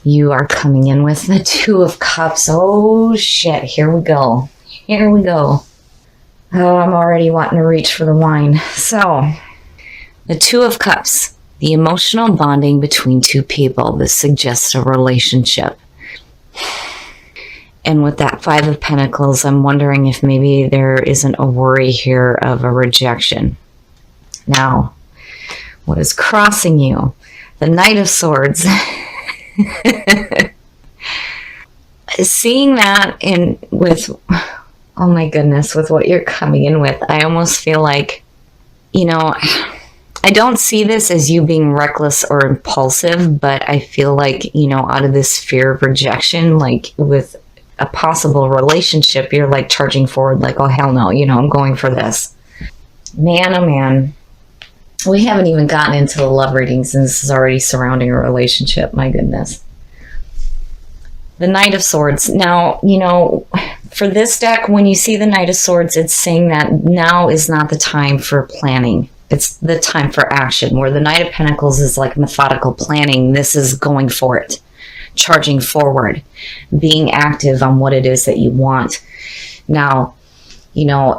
you are coming in with the Two of Cups. Oh shit, here we go. Here we go. Oh, I'm already wanting to reach for the wine. So, the Two of Cups, the emotional bonding between two people. This suggests a relationship. And with that Five of Pentacles, I'm wondering if maybe there isn't a worry here of a rejection. Now, what is crossing you? The Knight of Swords. Seeing that oh my goodness, with what you're coming in with, I almost feel like, I don't see this as you being reckless or impulsive, but I feel like, out of this fear of rejection, like with a possible relationship, you're like charging forward like, oh hell no, I'm going for this. Man, oh man. We haven't even gotten into the love readings and this is already surrounding a relationship. My goodness. The Knight of Swords. Now, for this deck, when you see the Knight of Swords, it's saying that now is not the time for planning. It's the time for action. Where the Knight of Pentacles is like methodical planning. This is going for it. Charging forward. Being active on what it is that you want. Now,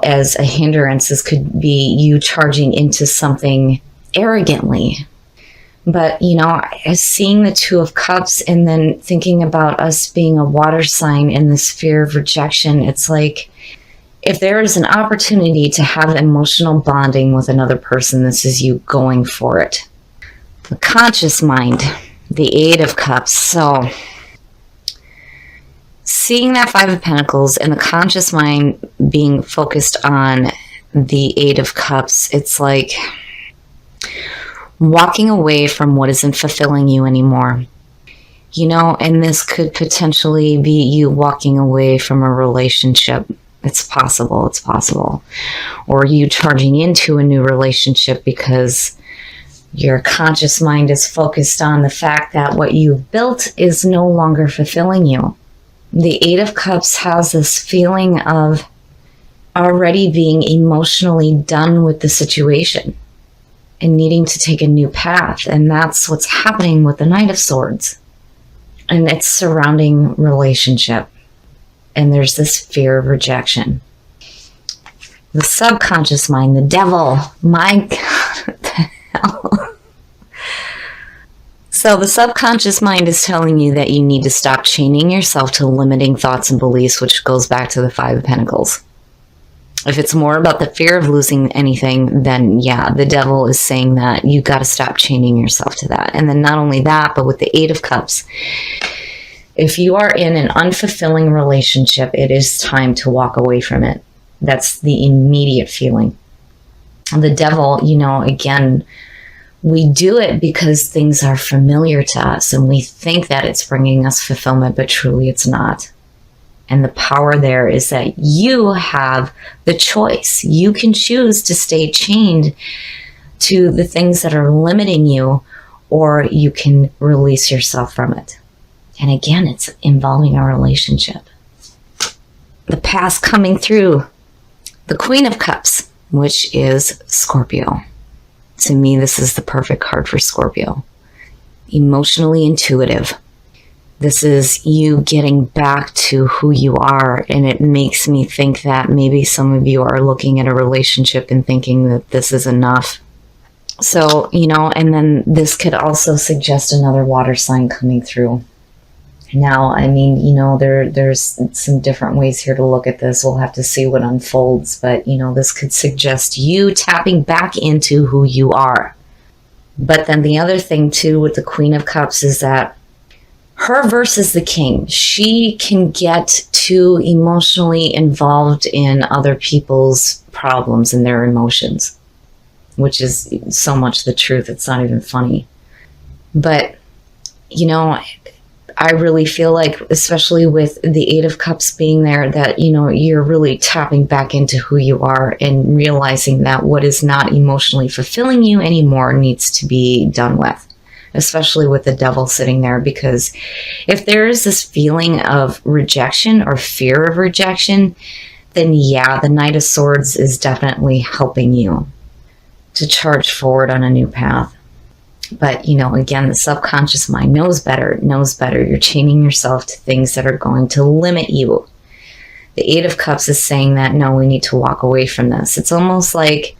as a hindrance, this could be you charging into something arrogantly. But, as seeing the Two of Cups and then thinking about us being a water sign in this fear of rejection, it's like if there is an opportunity to have emotional bonding with another person, this is you going for it. The conscious mind, the Eight of Cups. So seeing that Five of Pentacles and the conscious mind being focused on the Eight of Cups, it's like walking away from what isn't fulfilling you anymore. And this could potentially be you walking away from a relationship. It's possible. Or you charging into a new relationship because your conscious mind is focused on the fact that what you've built is no longer fulfilling you. The Eight of Cups has this feeling of already being emotionally done with the situation and needing to take a new path. And that's what's happening with the Knight of Swords. And it's surrounding relationship. And there's this fear of rejection. The subconscious mind, the devil. My God, what the hell? So the subconscious mind is telling you that you need to stop chaining yourself to limiting thoughts and beliefs, which goes back to the Five of Pentacles. If it's more about the fear of losing anything, then yeah, the devil is saying that you got to stop chaining yourself to that. And then not only that, but with the Eight of Cups, if you are in an unfulfilling relationship, it is time to walk away from it. That's the immediate feeling. The devil, again, we do it because things are familiar to us and we think that it's bringing us fulfillment, but truly it's not. And the power there is that you have the choice. You can choose to stay chained to the things that are limiting you, or you can release yourself from it. And again, it's involving a relationship. The past coming through. The Queen of Cups, which is Scorpio. To me, this is the perfect card for Scorpio. Emotionally intuitive. This is you getting back to who you are, and it makes me think that maybe some of you are looking at a relationship and thinking that this is enough. So, and then this could also suggest another water sign coming through. Now, I mean, there's some different ways here to look at this. We'll have to see what unfolds, but, this could suggest you tapping back into who you are. But then the other thing, too, with the Queen of Cups is that her versus the King, she can get too emotionally involved in other people's problems and their emotions, which is so much the truth. It's not even funny. But, I really feel like, especially with the Eight of Cups being there, that, you're really tapping back into who you are and realizing that what is not emotionally fulfilling you anymore needs to be done with. Especially with the devil sitting there, because if there is this feeling of rejection or fear of rejection, then yeah, the Knight of Swords is definitely helping you to charge forward on a new path. But, again, the subconscious mind knows better, You're chaining yourself to things that are going to limit you. The Eight of Cups is saying that, no, we need to walk away from this. It's almost like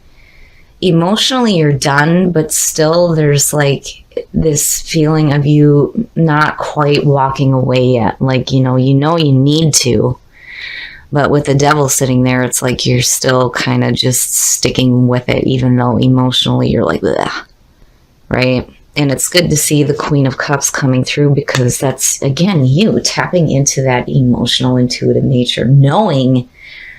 emotionally you're done, but still there's like this feeling of you not quite walking away yet. Like, you need to. But with the Devil sitting there, it's like you're still kind of just sticking with it, even though emotionally you're like, bleh. Right? And it's good to see the Queen of Cups coming through, because that's, again, you tapping into that emotional, intuitive nature, knowing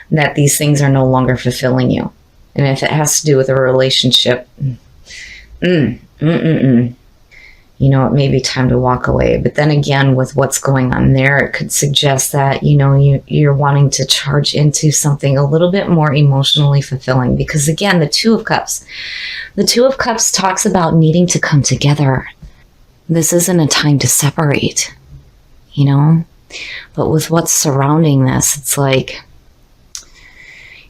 that these things are no longer fulfilling you. And if it has to do with a relationship, it may be time to walk away. But then again, with what's going on there, it could suggest that, you're wanting to charge into something a little bit more emotionally fulfilling. Because again, the Two of Cups talks about needing to come together. This isn't a time to separate, But with what's surrounding this, it's like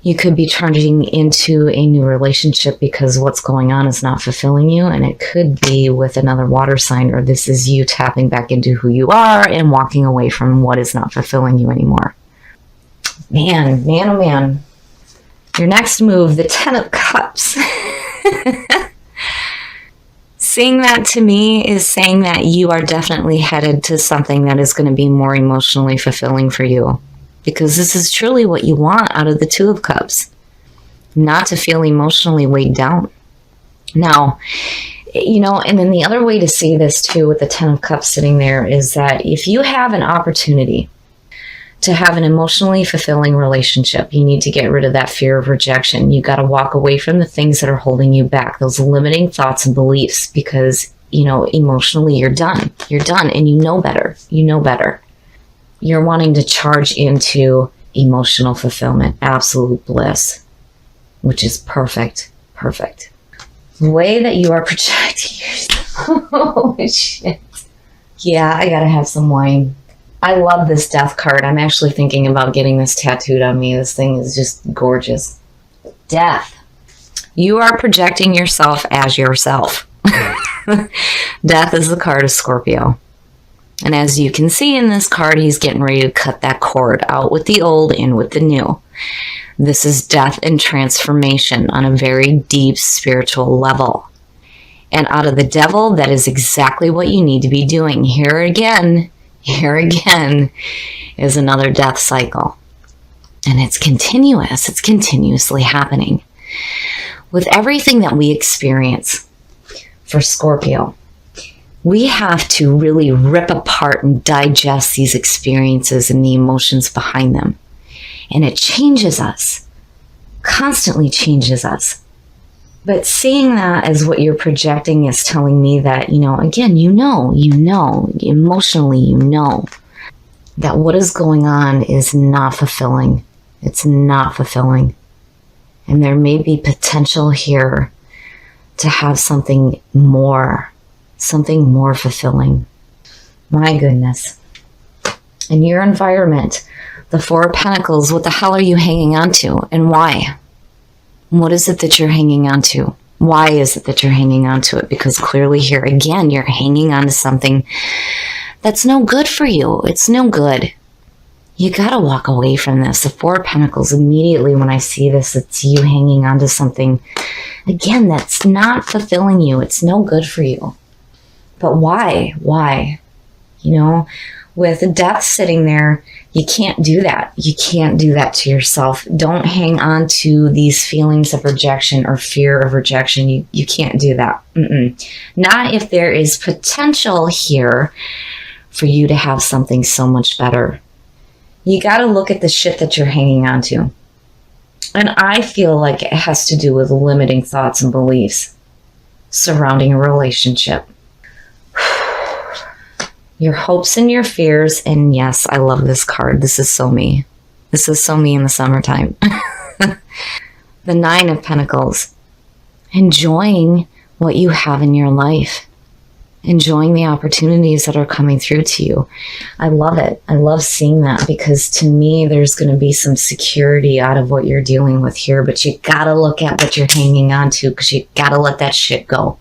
you could be charging into a new relationship because what's going on is not fulfilling you. And it could be with another water sign, or this is you tapping back into who you are and walking away from what is not fulfilling you anymore. Man, oh man. Your next move, the Ten of Cups. Seeing that to me is saying that you are definitely headed to something that is going to be more emotionally fulfilling for you. Because this is truly what you want out of the Two of Cups. Not to feel emotionally weighed down. Now, and then the other way to see this too with the Ten of Cups sitting there is that if you have an opportunity to have an emotionally fulfilling relationship, you need to get rid of that fear of rejection. You got to walk away from the things that are holding you back, those limiting thoughts and beliefs, because, emotionally you're done. You're done, and you know better. You're wanting to charge into emotional fulfillment, absolute bliss, which is perfect. The way that you are projecting yourself. Oh, shit. Yeah, I gotta have some wine. I love this Death card. I'm actually thinking about getting this tattooed on me. This thing is just gorgeous. Death. You are projecting yourself as yourself. Death is the card of Scorpio. And as you can see in this card, he's getting ready to cut that cord out with the old in with the new. This is death and transformation on a very deep spiritual level. And out of the Devil, that is exactly what you need to be doing. Here again is another death cycle. And it's continuous. It's continuously happening. With everything that we experience for Scorpio, we have to really rip apart and digest these experiences and the emotions behind them. And it changes us, constantly changes us. But seeing that as what you're projecting is telling me that, again, emotionally, that what is going on is not fulfilling. It's not fulfilling. And there may be potential here to have something more fulfilling. My goodness. In your environment, the Four of Pentacles, what the hell are you hanging on to and why? What is it that you're hanging on to? Why is it that you're hanging on to it? Because clearly here again, you're hanging on to something that's no good for you. It's no good. You got to walk away from this. The Four of Pentacles, immediately when I see this, it's you hanging on to something, again, that's not fulfilling you. It's no good for you. But why? Why? With death sitting there, you can't do that. You can't do that to yourself. Don't hang on to these feelings of rejection or fear of rejection. You can't do that. Not if there is potential here for you to have something so much better. You got to look at the shit that you're hanging on to. And I feel like it has to do with limiting thoughts and beliefs surrounding a relationship. Your hopes and your fears. And yes, I love this card. This is so me. This is so me in the summertime. The Nine of Pentacles. Enjoying what you have in your life. Enjoying the opportunities that are coming through to you. I love it. I love seeing that, because to me, there's going to be some security out of what you're dealing with here. But you got to look at what you're hanging on to, because you got to let that shit go.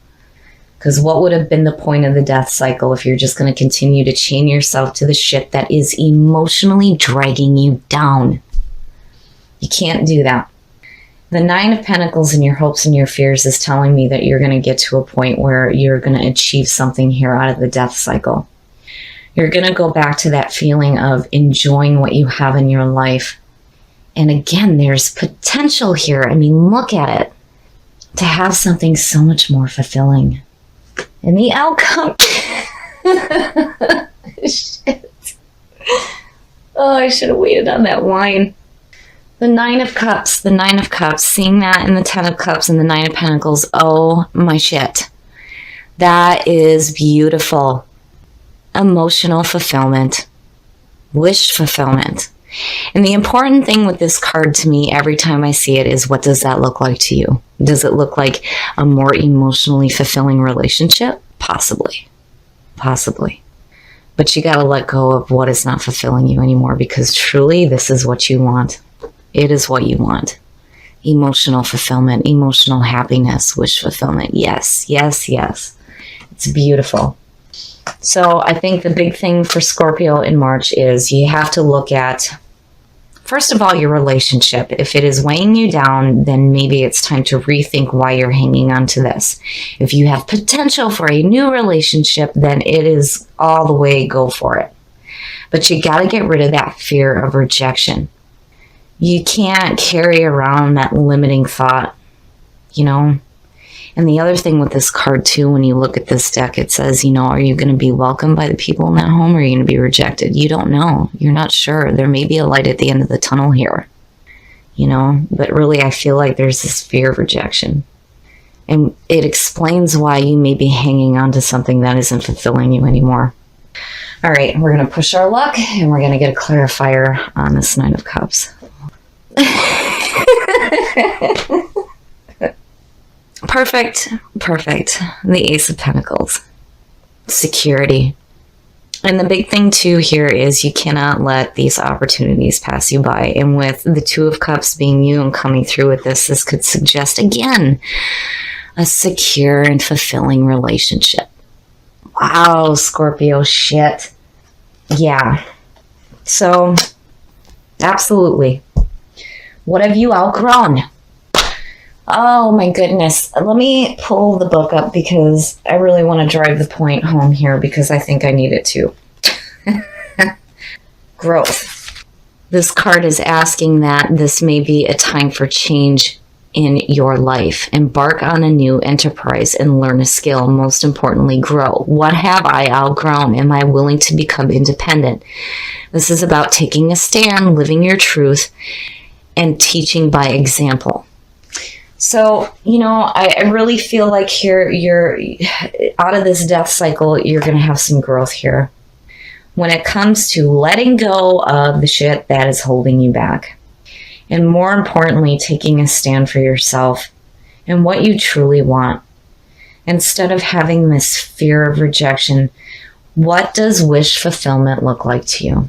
Because what would have been the point of the death cycle if you're just going to continue to chain yourself to the shit that is emotionally dragging you down? You can't do that. The Nine of Pentacles and your hopes and your fears is telling me that you're going to get to a point where you're going to achieve something here out of the death cycle. You're going to go back to that feeling of enjoying what you have in your life. And again, there's potential here. I mean, look at it. To have something so much more fulfilling. And the outcome. Shit. Oh, I should have waited on that wine. The Nine of Cups. The Nine of Cups. Seeing that in the Ten of Cups and the Nine of Pentacles. Oh, my shit. That is beautiful. Emotional fulfillment. Wish fulfillment. And the important thing with this card to me every time I see it is, what does that look like to you? Does it look like a more emotionally fulfilling relationship? Possibly. Possibly. But you got to let go of what is not fulfilling you anymore, because truly this is what you want. It is what you want. Emotional fulfillment, emotional happiness, wish fulfillment. Yes, yes, yes. It's beautiful. So I think the big thing for Scorpio in March is you have to look at, first of all, your relationship. If it is weighing you down, then maybe it's time to rethink why you're hanging on to this. If you have potential for a new relationship, then it is all the way, go for it. But you got to get rid of that fear of rejection. You can't carry around that limiting thought, you know. And the other thing with this card too, when you look at this deck, it says, you know, are you going to be welcomed by the people in that home, or are you going to be rejected? You don't know. You're not sure. There may be a light at the end of the tunnel here, you know, but really I feel like there's this fear of rejection. And it explains why you may be hanging on to something that isn't fulfilling you anymore. All right, we're going to push our luck and we're going to get a clarifier on this Nine of Cups. Perfect. The Ace of Pentacles. Security. And the big thing too here is you cannot let these opportunities pass you by. And with the Two of Cups being you and coming through with this could suggest, again, a secure and fulfilling relationship. Wow, Scorpio, shit. Yeah. So, absolutely. What have you outgrown? Oh my goodness. Let me pull the book up because I really want to drive the point home here, because I think I need it to. Growth. This card is asking that this may be a time for change in your life. Embark on a new enterprise and learn a skill. Most importantly, grow. What have I outgrown? Am I willing to become independent? This is about taking a stand, living your truth, and teaching by example. So, you know, I really feel like here you're out of this death cycle, you're going to have some growth here when it comes to letting go of the shit that is holding you back. And more importantly, taking a stand for yourself and what you truly want. Instead of having this fear of rejection, what does wish fulfillment look like to you?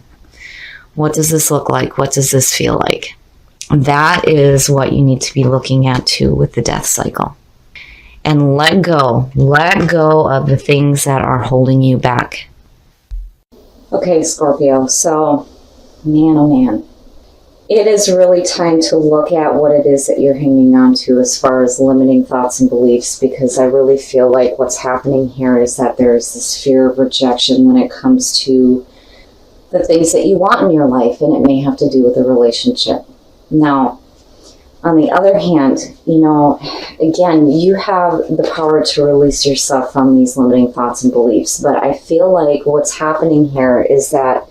What does this look like? What does this feel like? That is what you need to be looking at too with the death cycle. And let go of the things that are holding you back. Okay, Scorpio, so man, oh man. It is really time to look at what it is that you're hanging on to as far as limiting thoughts and beliefs, because I really feel like what's happening here is that there's this fear of rejection when it comes to the things that you want in your life, and it may have to do with a relationship. Now, on the other hand, you know, again, you have the power to release yourself from these limiting thoughts and beliefs, but I feel like what's happening here is that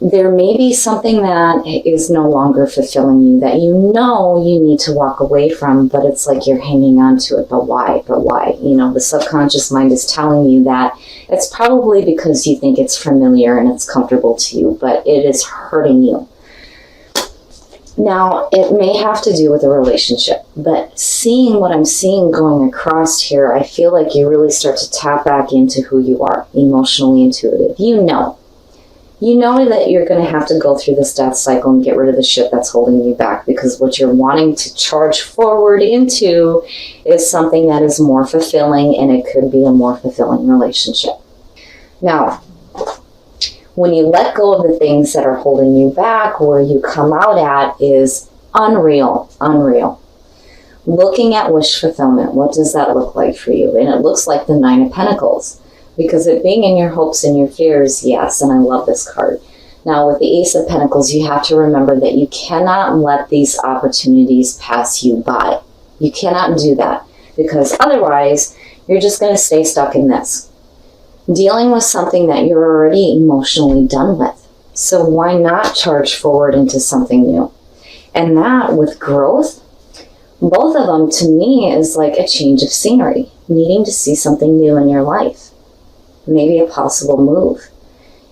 there may be something that is no longer fulfilling you, that you know you need to walk away from, but it's like you're hanging on to it. But why? You know, the subconscious mind is telling you that it's probably because you think it's familiar and it's comfortable to you, but it is hurting you. Now, it may have to do with a relationship, but seeing what I'm seeing going across here, I feel like you really start to tap back into who you are, emotionally intuitive. You know You know that you're going to have to go through this death cycle and get rid of the shit that's holding you back, because what you're wanting to charge forward into is something that is more fulfilling, and it could be a more fulfilling relationship. Now, when you let go of the things that are holding you back, where you come out at is unreal. Looking at wish fulfillment, what does that look like for you? And it looks like the Nine of Pentacles, because it being in your hopes and your fears, yes, and I love this card. Now, with the Ace of Pentacles, you have to remember that you cannot let these opportunities pass you by. You cannot do that, because otherwise, you're just going to stay stuck in this, dealing with something that you're already emotionally done with. So why not charge forward into something new? And that, with growth, both of them to me is like a change of scenery, needing to see something new in your life. Maybe a possible move,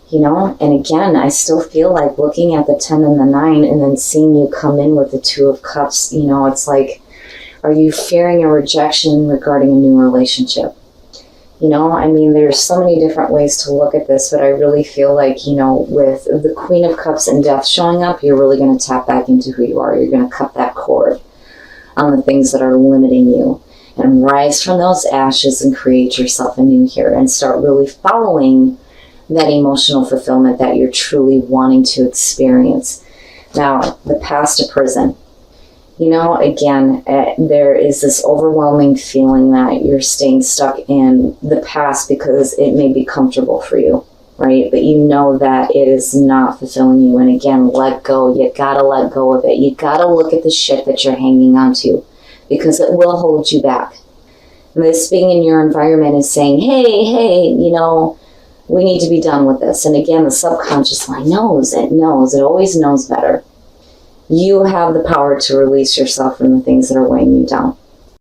you know? And again, I still feel like looking at the 10 and the 9 and then seeing you come in with the 2 of Cups, you know, it's like, are you fearing a rejection regarding a new relationship? You know, I mean, there's so many different ways to look at this, but I really feel like, you know, with the Queen of Cups and Death showing up, you're really going to tap back into who you are. You're going to cut that cord on the things that are limiting you and rise from those ashes and create yourself anew here and start really following that emotional fulfillment that you're truly wanting to experience. Now, the past to prison. You know, again, there is this overwhelming feeling that you're staying stuck in the past because it may be comfortable for you, right? But you know that it is not fulfilling you. And again, let go. You gotta let go of it. You gotta look at the shit that you're hanging on to, because it will hold you back. And this being in your environment is saying, hey, you know, we need to be done with this. And again, the subconscious mind knows. It always knows better. You have the power to release yourself from the things that are weighing you down.